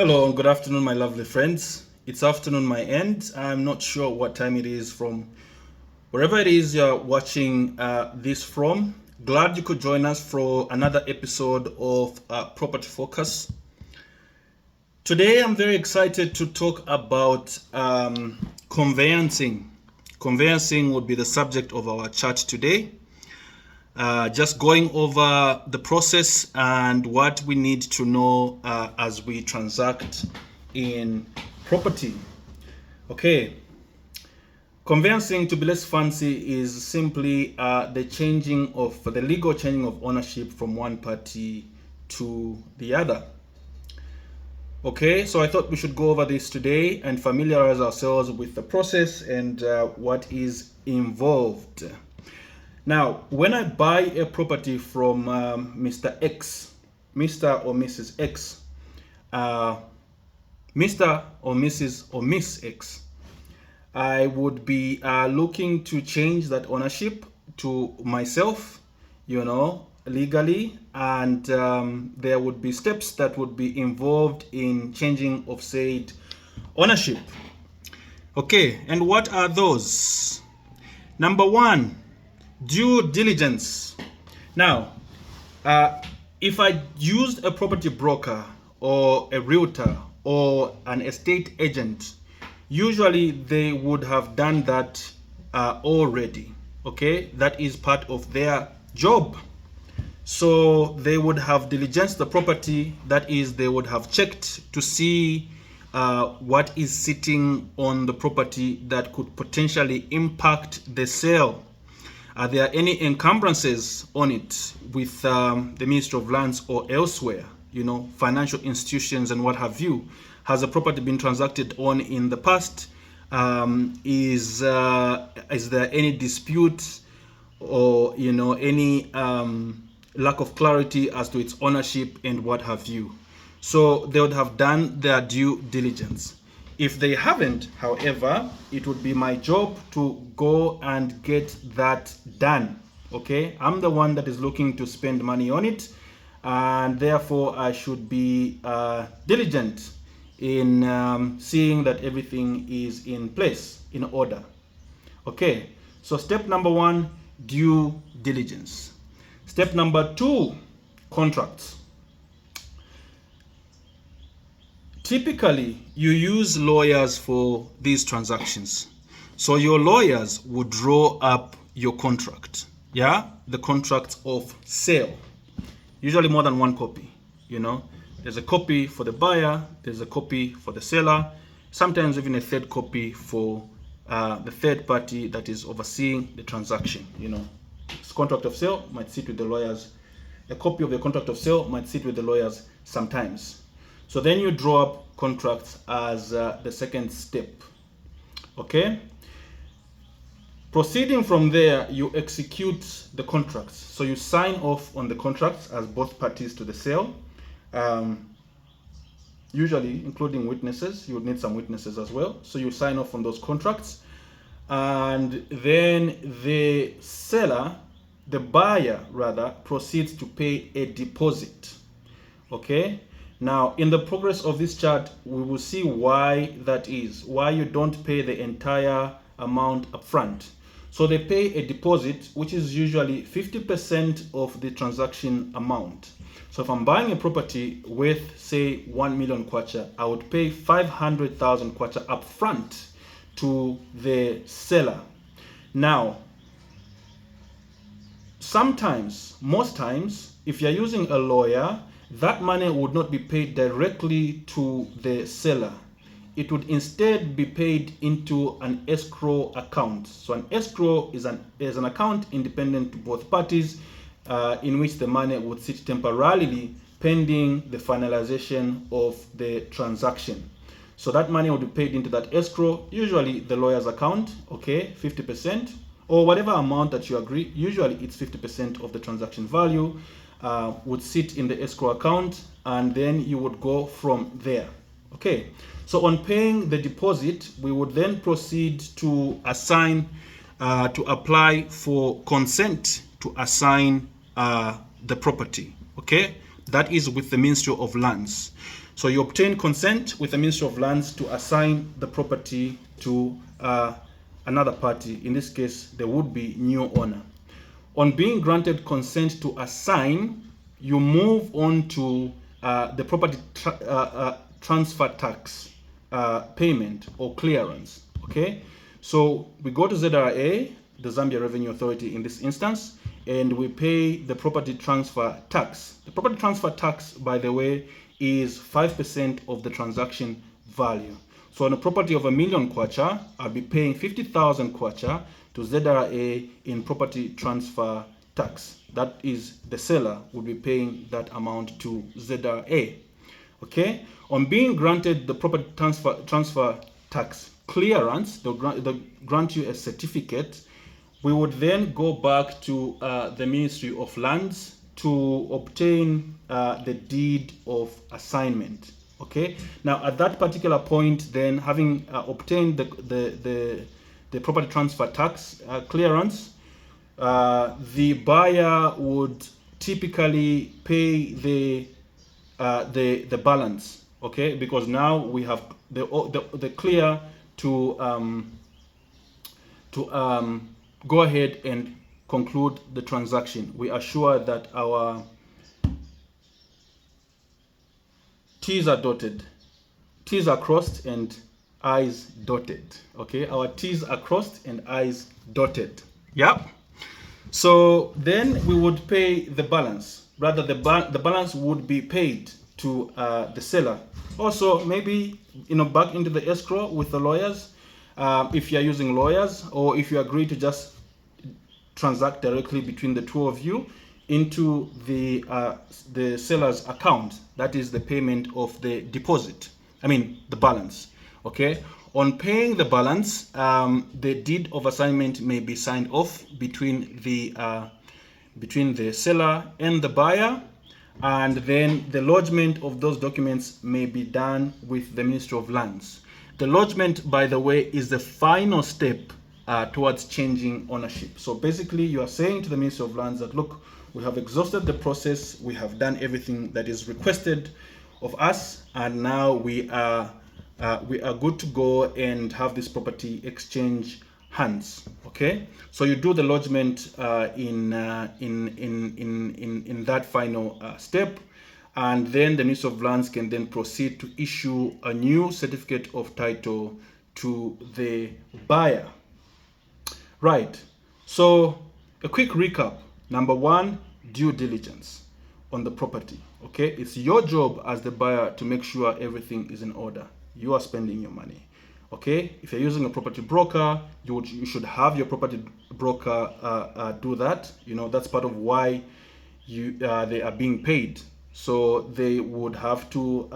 Hello and good afternoon, my lovely friends. It's afternoon my end. I'm not sure what time it is from wherever it is you're watching this from. Glad you could join us for another episode of Property Focus. Today I'm very excited to talk about conveyancing. Conveyancing would be the subject of our chat today. Just going over the process and what we need to know as we transact in property. Okay, conveyancing, to be less fancy, is simply the legal changing of ownership from one party to the other. Okay, so I thought we should go over this today and familiarize ourselves with the process and what is involved. Now, when I buy a property from Mr. X, Mr. or Mrs. X, Mr. or Mrs. or Miss X, I would be looking to change that ownership to myself, legally, and there would be steps that would be involved in changing of said ownership. Okay, and what are those? Number one, due diligence. Now, if I used a property broker or a realtor or an estate agent, usually they would have done that already. Okay, that is part of their job. So they would have diligenced the property, that is, they would have checked to see what is sitting on the property that could potentially impact the sale. Are there any encumbrances on it with the Ministry of Lands or elsewhere, financial institutions and what have you? Has a property been transacted on in the past? Is there any dispute or any lack of clarity as to its ownership and what have you? So they would have done their due diligence. If they haven't, however, it would be my job to go and get that done. Okay, I'm the one that is looking to spend money on it, and therefore I should be diligent in seeing that everything is in place, in order. Okay, so step number one, due diligence. Step number two, contracts. Typically, you use lawyers for these transactions. So your lawyers would draw up your contract, the contract of sale. Usually more than one copy, There's a copy for the buyer, there's a copy for the seller, sometimes even a third copy for the third party that is overseeing the transaction, This contract of sale might sit with the lawyers. A copy of the contract of sale might sit with the lawyers sometimes. So then you draw up contracts as the second step. Okay? Proceeding from there, you execute the contracts. So you sign off on the contracts as both parties to the sale. Usually, including witnesses, you would need some witnesses as well. So you sign off on those contracts. And then the buyer rather, proceeds to pay a deposit. Okay? Now, in the progress of this chart, we will see why that is, why you don't pay the entire amount upfront. So they pay a deposit, which is usually 50% of the transaction amount. So if I'm buying a property with, say, 1 million kwacha, I would pay 500,000 kwacha upfront to the seller. Now, most times, if you're using a lawyer, that money would not be paid directly to the seller. It would instead be paid into an escrow account. So an escrow is an account independent to both parties, in which the money would sit temporarily pending the finalization of the transaction. So that money would be paid into that escrow, usually the lawyer's account, 50%, or whatever amount that you agree. Usually it's 50% of the transaction value. Would sit in the escrow account, and then you would go from there. Okay, so on paying the deposit, we would then proceed to apply for consent to assign the property. Okay, That is with the Ministry of Lands. So you obtain consent with the Ministry of Lands to assign the property to another party. In this case, the would-be new owner. On being granted consent to assign, you move on to the property transfer tax payment or clearance. Okay, so we go to ZRA, the Zambia Revenue Authority in this instance, and we pay the property transfer tax. The property transfer tax, by the way, is 5% of the transaction value. So on a property of 1 million kwacha, I'll be paying 50,000 kwacha to ZRA in property transfer tax. That is, the seller will be paying that amount to ZRA. Okay, on being granted the property transfer tax clearance, they'll grant you a certificate. We would then go back to the Ministry of Lands to obtain the deed of assignment. Okay, now at that particular point, then having obtained the property transfer tax clearance, the buyer would typically pay the balance. Okay, because now we have the clear to go ahead and conclude the transaction. We are sure that our T's are dotted, T's are crossed, and I's dotted. Okay, our T's are crossed and I's dotted. Yep. So then we would pay the balance. Rather, the balance would be paid to the seller. Also, maybe back into the escrow with the lawyers, if you are using lawyers, or if you agree to just transact directly between the two of you into the seller's account. That is the payment of the deposit. I mean the balance. Okay. On paying the balance, the deed of assignment may be signed off between the seller and the buyer, and then the lodgement of those documents may be done with the Ministry of Lands. The lodgement, by the way, is the final step towards changing ownership. So basically, you are saying to the Ministry of Lands that, look, we have exhausted the process, we have done everything that is requested of us, and now we are good to go and have this property exchange hands. Okay, so you do the lodgement in that final step, and then the Ministry of Lands can then proceed to issue a new certificate of title to the buyer. Right, so a quick recap. Number one, due diligence on the property. Okay, it's your job as the buyer to make sure everything is in order. You are spending your money. Okay, if you're using a property broker, you should have your property broker do that. That's part of why they are being paid. So they would have to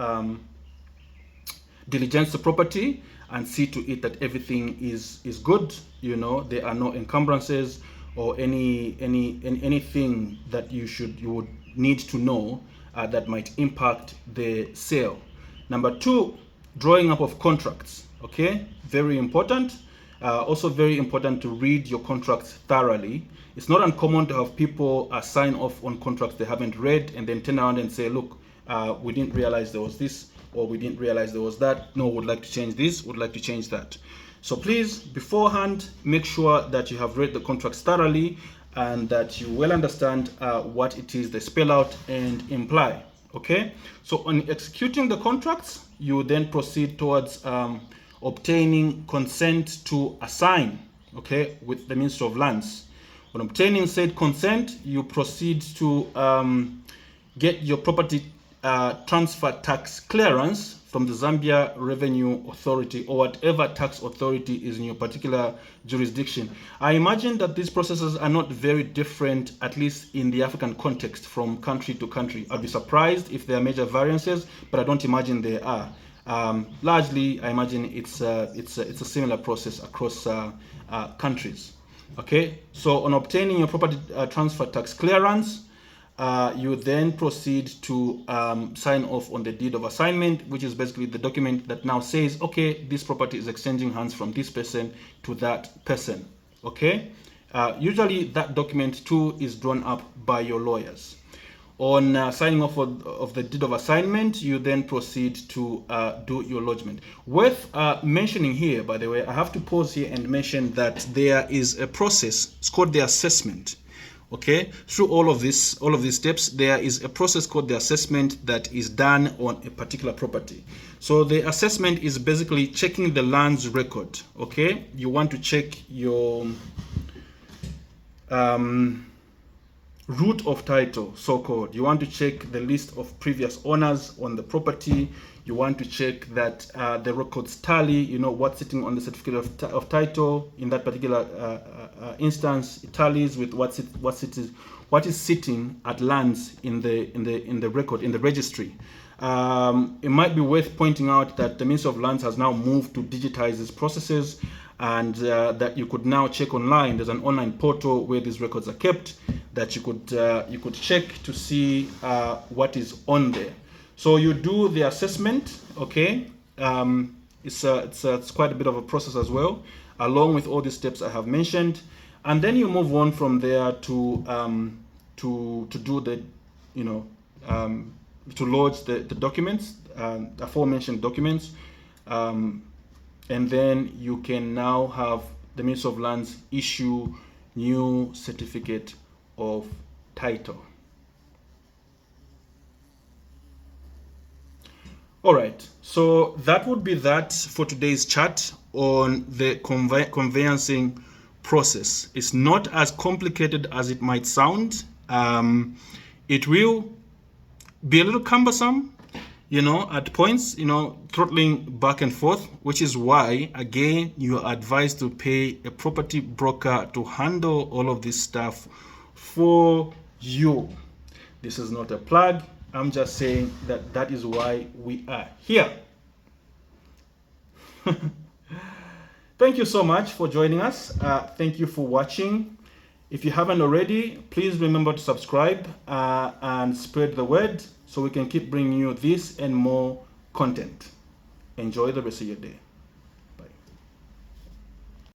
diligence the property and see to it that everything is good. There are no encumbrances or anything that you would need to know that might impact the sale. Number two, drawing up of contracts. Okay, very important. Also very important to read your contracts thoroughly. It's not uncommon to have people sign off on contracts they haven't read and then turn around and say, look, we didn't realize there was this, or we didn't realize there was that. No, would like to change this, would like to change that. So please, beforehand, make sure that you have read the contracts thoroughly and that you well understand what it is they spell out and imply. Okay, so on executing the contracts, you then proceed towards obtaining consent to assign, okay, with the Ministry of Lands. On obtaining said consent, you proceed to get your property transfer tax clearance from the Zambia Revenue Authority, or whatever tax authority is in your particular jurisdiction. I imagine that these processes are not very different, at least in the African context, from country to country. I'd be surprised if there are major variances, but I don't imagine there are. Largely, I imagine it's a similar process across countries. Okay, so on obtaining your property transfer tax clearance, you then proceed to sign off on the deed of assignment, which is basically the document that now says, okay, this property is exchanging hands from this person to that person. Okay, usually that document too is drawn up by your lawyers. On signing off of the deed of assignment, you then proceed to do your lodgement. Worth mentioning here, by the way, I have to pause here and mention that there is a process. It's called the assessment. Okay, through all of these steps, there is a process called the assessment that is done on a particular property. So the assessment is basically checking the land's record. Okay, you want to check your root of title, so-called. You want to check the list of previous owners on the property. You want to check that the records tally, you know, what's sitting on the certificate of title in that particular instance. It tallies with what is sitting at lands in the record, in the registry. It might be worth pointing out that the Ministry of Lands has now moved to digitize these processes, and that you could now check online. There's an online portal where these records are kept that you could check to see what is on there. So you do the assessment, okay? It's quite a bit of a process as well, along with all the steps I have mentioned, and then you move on from there to do the, you know, to lodge the documents, aforementioned documents, and then you can now have the Ministry of Lands issue new certificate of title. All right, so that would be that for today's chat on the conveyancing process. It's not as complicated as it might sound. It will be a little cumbersome, you know, at points, you know, throttling back and forth, which is why, again, you are advised to pay a property broker to handle all of this stuff for you. This is not a plug. I'm just saying that that is why we are here. Thank you so much for joining us. Thank you for watching. If you haven't already, please remember to subscribe and spread the word so we can keep bringing you this and more content. Enjoy the rest of your day.